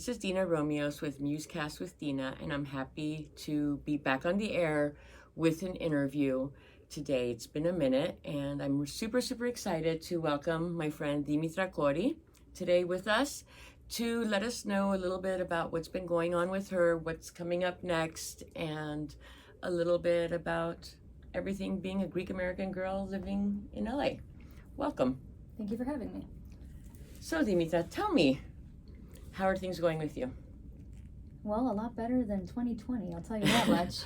This is Dena Romeos with MuseCast with Dena, and I'm happy to be back on the air with an interview today. It's been a minute, and I'm super excited to welcome my friend Dimitra Korri today with us to let us know a little bit about what's been going on with her, what's coming up next, and a little bit about everything being a Greek American girl living in LA. Welcome. Thank you for having me. So Dimitra, tell me, how are things going with you? Well, a lot better than 2020, I'll tell you that much.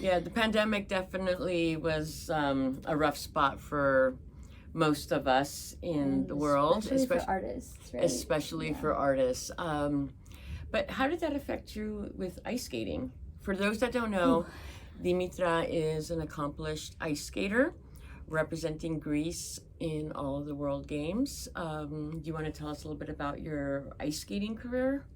Yeah, the pandemic definitely was a rough spot for most of us in the world. Especially for artists, right? Especially for artists. But how did that affect you with ice skating? For those that don't know, Dimitra is an accomplished ice skater representing Greece in all of the World Games. Do you want to tell us a little bit about your ice skating career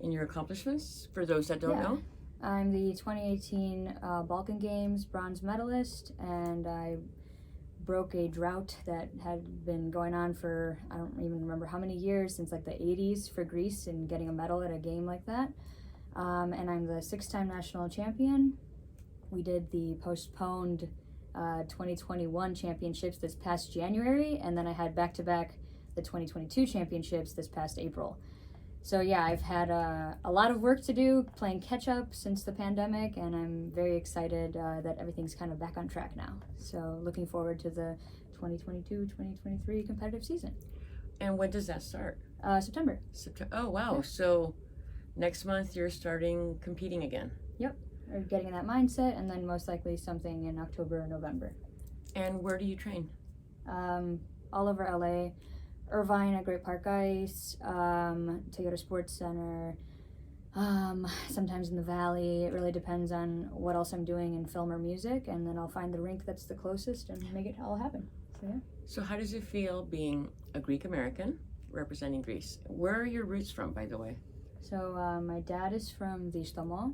and your accomplishments for those that don't know? I'm the 2018 Balkan Games bronze medalist, and I broke a drought that had been going on for, I don't even remember how many years, since like the 80s for Greece, and getting a medal at a game like that. And I'm the 6-time national champion. We did the postponed 2021 championships this past January, and then I had back-to-back the 2022 championships this past April. So yeah, I've had a lot of work to do playing catch-up since the pandemic, and I'm very excited that everything's kind of back on track now. So looking forward to the 2022-2023 competitive season. And when does that start? September. Oh wow, Yeah. So next month you're starting competing again. Yep. Or getting in that mindset, and then most likely something in October or November. And where do you train? All over LA, Irvine at Great Park Ice, Toyota Sports Center, sometimes in the Valley. It really depends on what else I'm doing in film or music, and then I'll find the rink that's the closest and make it all happen. So yeah. So how does it feel being a Greek American representing Greece? Where are your roots from, by the way? So my dad is from the Stomo,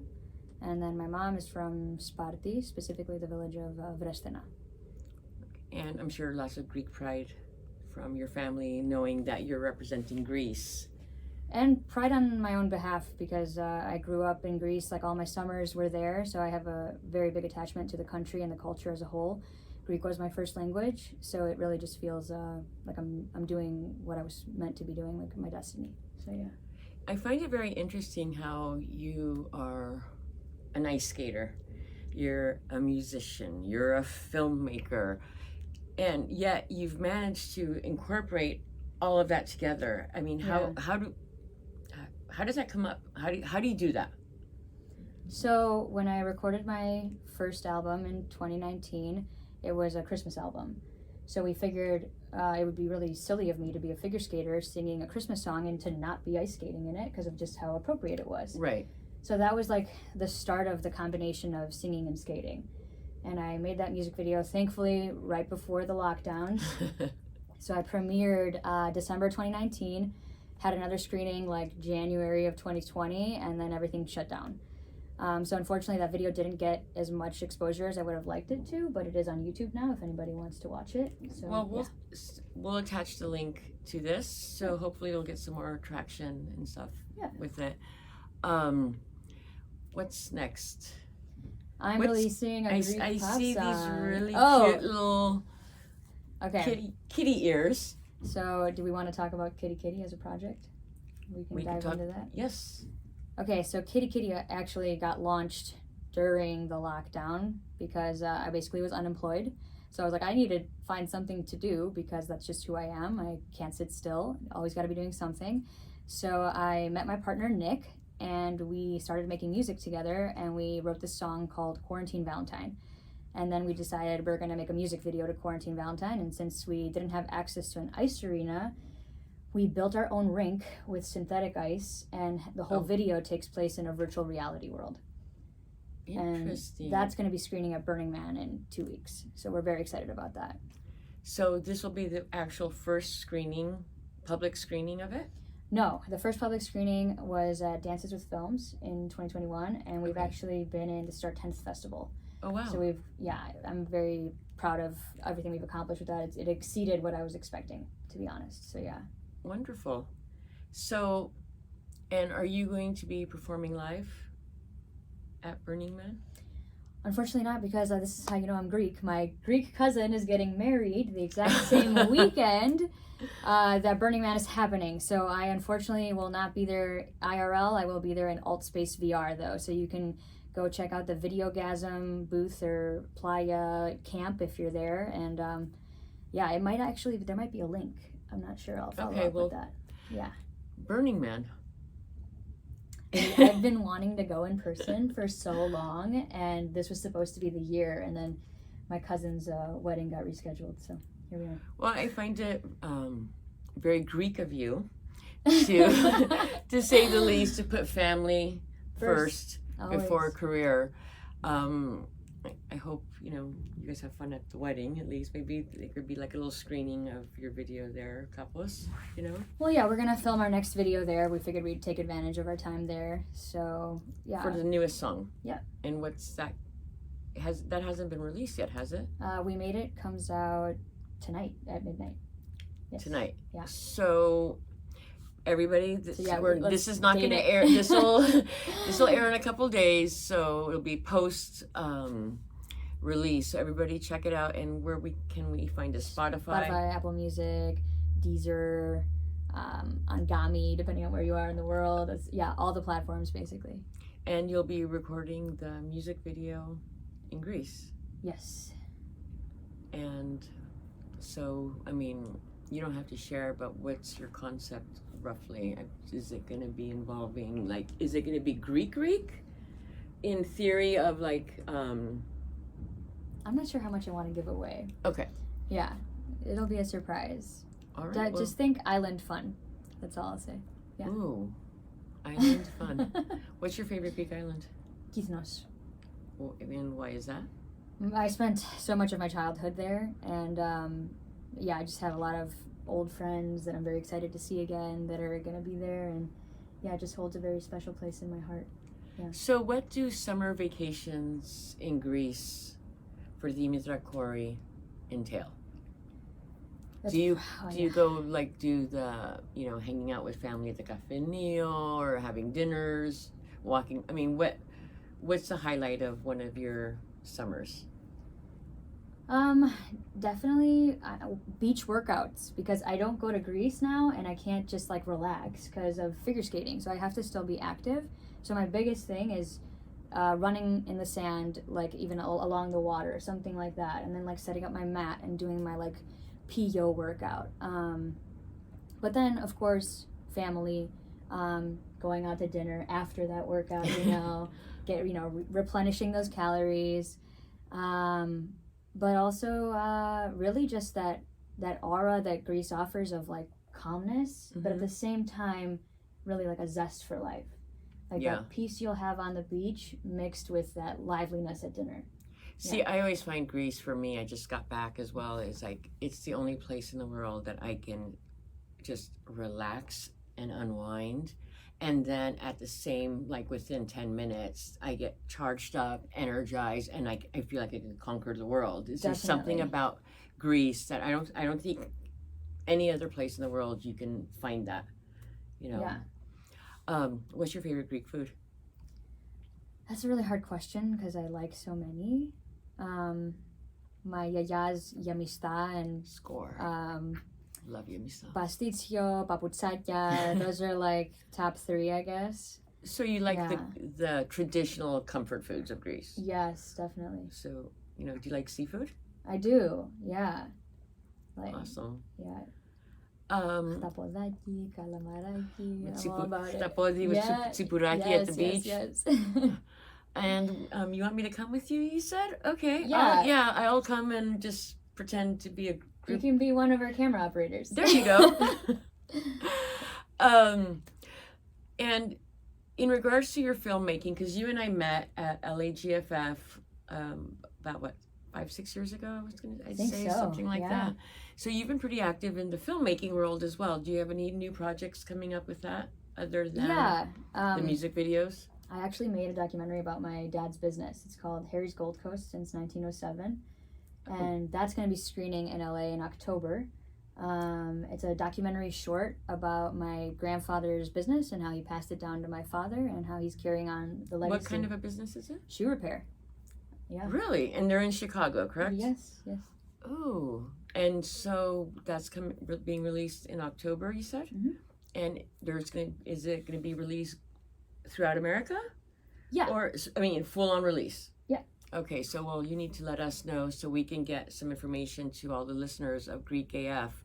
and then my mom is from Sparti, specifically the village of Vrestena. And I'm sure lots of Greek pride from your family knowing that you're representing Greece. And pride on my own behalf, because I grew up in Greece, like all my summers were there, so I have a very big attachment to the country and the culture as a whole. Greek was my first language, so it really just feels like I'm doing what I was meant to be doing, like my destiny. So yeah. I find it very interesting how you are an ice skater, you're a musician, you're a filmmaker, and yet you've managed to incorporate all of that together. I mean, how does that come up? How do you do that? So when I recorded my first album in 2019, it was a Christmas album. So we figured it would be really silly of me to be a figure skater singing a Christmas song and to not be ice skating in it because of just how appropriate it was. Right. So that was like the start of the combination of singing and skating. And I made that music video, thankfully, right before the lockdowns. So I premiered December 2019, had another screening like January of 2020, and then everything shut down. So unfortunately, that video didn't get as much exposure as I would have liked it to, but it is on YouTube now if anybody wants to watch it. So, well, we'll attach the link to this, so hopefully you'll get some more traction and stuff with it. What's next? I'm releasing a Greek I pop see song. these really cute little kitty ears. So do we want to talk about Kitty Kitty as a project? We can dive into that? Yes. Okay, so Kitty Kitty actually got launched during the lockdown because I basically was unemployed. So I was like, I need to find something to do because that's just who I am. I can't sit still. Always got to be doing something. So I met my partner, Nick, and we started making music together, and we wrote this song called Quarantine Valentine. And then we decided we're going to make a music video to Quarantine Valentine, and since we didn't have access to an ice arena, we built our own rink with synthetic ice, and the whole video takes place in a virtual reality world. Interesting. And that's going to be screening at Burning Man in 2 weeks, so we're very excited about that. So this will be the actual first public screening of it? No, the first public screening was at Dances with Films in 2021, and we've actually been in the Start 10th Festival. Oh, wow. So I'm very proud of everything we've accomplished with that. It exceeded what I was expecting, to be honest, so yeah. Wonderful. So And are you going to be performing live at Burning Man? Unfortunately not, because this is how you know I'm Greek. My Greek cousin is getting married the exact same weekend that Burning Man is happening. So I unfortunately will not be there IRL. I will be there in Altspace VR though. So you can go check out the Videogasm booth or Playa camp if you're there. And yeah, it might actually, there might be a link. I'm not sure. I'll follow up with that. Yeah. Burning Man. I've been wanting to go in person for so long, and this was supposed to be the year, and then my cousin's wedding got rescheduled, so here we are. Well, I find it very Greek of you to, to say the least, to put family first before career. I hope, you know, you guys have fun at the wedding, at least. Maybe it could be like a little screening of your video there, couples, you know? Well, yeah, we're going to film our next video there. We figured we'd take advantage of our time there. So, yeah. For the newest song? Yeah. And what's that? That hasn't been released yet, has it? We Made It comes out tonight at midnight. Yes. Tonight? Yeah. So, everybody, this is not going to it. air. This will air in a couple days, so it'll be post release. So everybody check it out. And where can we find it? Spotify, Apple Music, Deezer, Angami, depending on where you are in the world. All the platforms basically. And you'll be recording the music video in Greece. Yes. And so, I mean, you don't have to share, but what's your concept roughly? Is it going to be involving, like, is it going to be Greek in theory of like I'm not sure how much I want to give away. Okay. Yeah, it'll be a surprise. All right. Just think island fun. That's all I'll say. Yeah. Ooh, island fun. What's your favorite Greek island? Kythnos. Well, and why is that? I spent so much of my childhood there, and I just have a lot of old friends that I'm very excited to see again that are going to be there, and yeah, it just holds a very special place in my heart. Yeah. So what do summer vacations in Greece for Dimitra Korri entail? Do you go like do the, you know, hanging out with family at the caffeineo or having dinners, walking? I mean, what's the highlight of one of your summers? Definitely beach workouts, because I don't go to Greece now and I can't just like relax because of figure skating, so I have to still be active. So my biggest thing is running in the sand, like even along the water or something like that, and then like setting up my mat and doing my like PYO workout. But then of course family, going out to dinner after that workout, replenishing those calories. But also really just that aura that Greece offers of like calmness, but at the same time really like a zest for life, like that peace you'll have on the beach mixed with that liveliness at dinner. See, I always find Greece, for me, I just got back as well, is like it's the only place in the world that I can just relax and unwind. And then at the same, like within 10 minutes, I get charged up, energized, and I feel like I can conquer the world. Is there something about Greece that I don't think any other place in the world you can find that, you know? Yeah. What's your favorite Greek food? That's a really hard question because I like so many. My yaya's yamista and Score. Love you, Misa. Pastitsio, paputsakya, those are like top 3, I guess. So you like the traditional comfort foods of Greece? Yes, definitely. So, you know, do you like seafood? I do, yeah. Like, awesome. Yeah. Tapodaki, calamaraki, I'm all about it. Tapodi with tsipuraki at the beach? Yes. And you want me to come with you, you said? Okay. Yeah. I'll come and just pretend to be a group. You can be one of our camera operators. There you go. And in regards to your filmmaking, because you and I met at LAGFF about 5-6 years ago, I'd say something like that. So you've been pretty active in the filmmaking world as well. Do you have any new projects coming up with that other than the music videos? I actually made a documentary about my dad's business. It's called Harry's Gold Coast since 1907. And that's going to be screening in LA in October. It's a documentary short about my grandfather's business and how he passed it down to my father and how he's carrying on the legacy. What kind of a business is it? Shoe repair. Yeah. Really? And they're in Chicago, correct? Yes, yes. Oh, and so that's being released in October, you said? Mhm. And is it going to be released throughout America? Yeah. Or, I mean, full-on release? Yeah. Okay, so, well, you need to let us know so we can get some information to all the listeners of Greek AF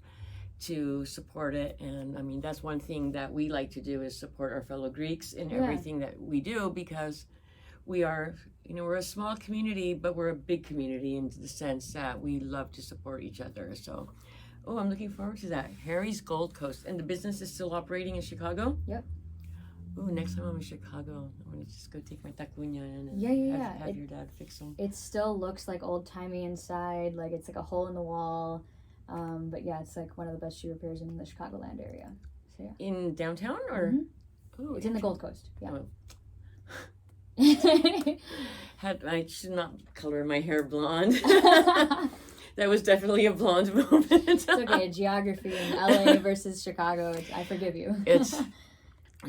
to support it. And, I mean, that's one thing that we like to do is support our fellow Greeks in everything that we do, because we are, we're a small community, but we're a big community in the sense that we love to support each other. So, I'm looking forward to that. Harry's Gold Coast. And the business is still operating in Chicago? Yep. Next time I'm in Chicago, I'm going to just go take my tacunya in and have your dad fix them. It still looks like old-timey inside, like it's like a hole in the wall. But yeah, it's like one of the best shoe repairs in the Chicagoland area. So yeah. In downtown or? Mm-hmm. It's in the Gold Coast, yeah. Oh. I should not color my hair blonde. That was definitely a blonde moment. It's okay. Geography in LA versus Chicago. I forgive you.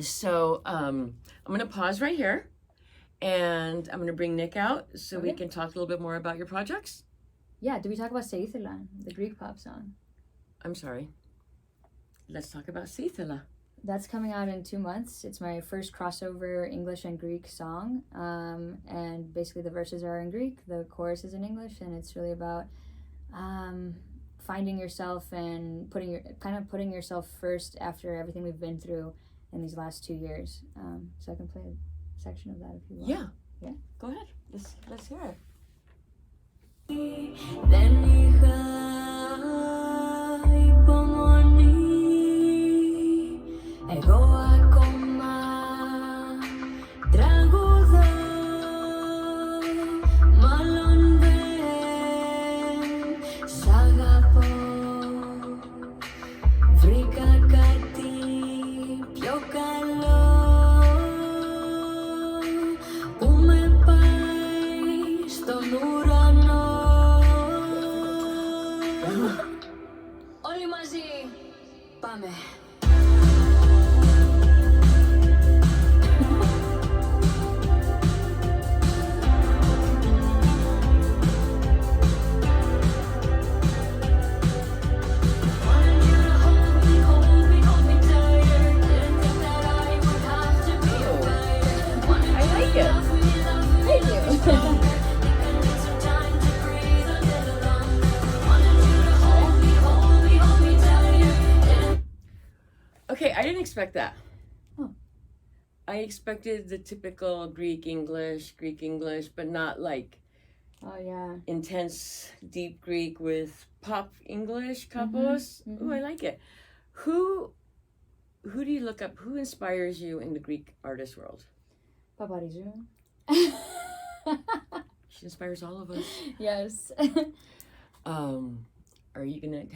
So I'm going to pause right here, and I'm going to bring Nick out so we can talk a little bit more about your projects. Yeah. Did we talk about Seithilan, the Greek pop song? I'm sorry. Let's talk about Seithila. That's coming out in 2 months. It's my first crossover English and Greek song. And basically the verses are in Greek, the chorus is in English, and it's really about finding yourself and putting yourself first after everything we've been through in these last 2 years. So I can play a section of that if you want. Yeah. Go ahead. Let's hear it. Εγώ ακόμα τραγουδώ, μάλλον δεν σ' αγαπώ. Βρήκα κάτι πιο καλό που με πάει στον ουρανό. Όλοι μαζί πάμε. Okay, I didn't expect that. Oh. I expected the typical Greek English, but not like intense, deep Greek with pop English kapos. Mm-hmm. Ooh, I like it. Who do you look up? Who inspires you in the Greek artist world? Paparizou. She inspires all of us. Yes.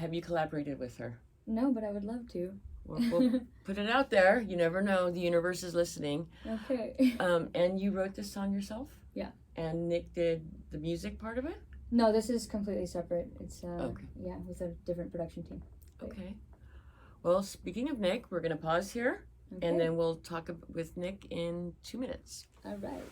Have you collaborated with her? No, but I would love to. We'll put it out there. You never know. The universe is listening. Okay. And you wrote this song yourself? Yeah. And Nick did the music part of it? No, this is completely separate. It's okay. Yeah, with a different production team. Okay. Well, speaking of Nick, we're going to pause here, and then we'll talk with Nick in 2 minutes. All right.